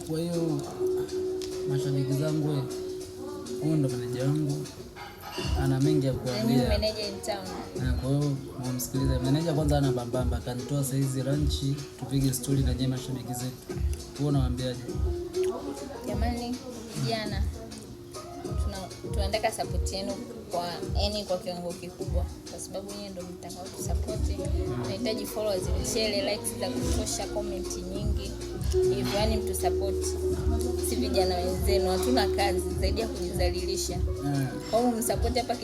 Kwa hiyo mashabiki zangu, huyu ndo meneja wangu, ana mengi ya kuambia. Ni meneja in town. Kwa hiyo mumsikilize meneja kwanza, ana bambamba, kanitoa saizi lunch tupige story na nyema mashabiki zetu. Wewe unawaambiaje? Jamani vijana, tunataka support yenu kwa kiwango kikubwa, kwa sababu yeye ndio mtakao tusupport. Tunahitaji followers, share, likes za kutosha, comment nyingi. Hivyo yani mtu support. Si vijana wenzenu hatuna kazi zaidi ya kujidhalilisha. Kwa hiyo msupport hapa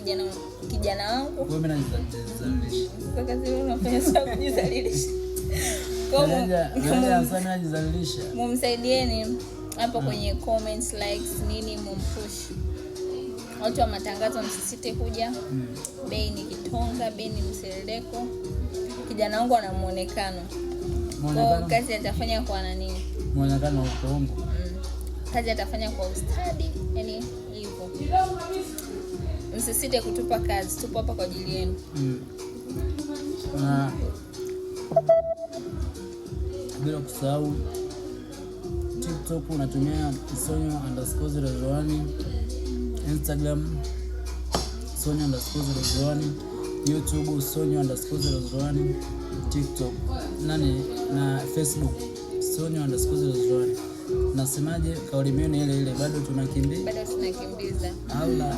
kijana wangu. Kwa mimi najidhalilisha. Kwa kazi wewe unafanya sawa kujidhalilisha. Kwa hiyo sana najidhalilisha. Mumsaidieni hapo kwenye comments, likes, nini mumpush. Watu wa matangazo msisite kuja. Bei ni kitonga, bei ni mseleleko. Kijana wangu ana muonekano. Kwa kazi atafanya kwa nani? Muonekano wa uongo. Kazi atafanya kwa ustadi, yani hivyo. Msisite kutupa kazi, tupo hapa kwa ajili yenu. Bila kusahau TikTok unatumia Sonyo_01, Instagram Sonyo_01, YouTube Sonyo_01, TikTok na Facebook Sonyo_01. Nasemaje, kauli mbiu ile ile, bado tunakimbiza au la?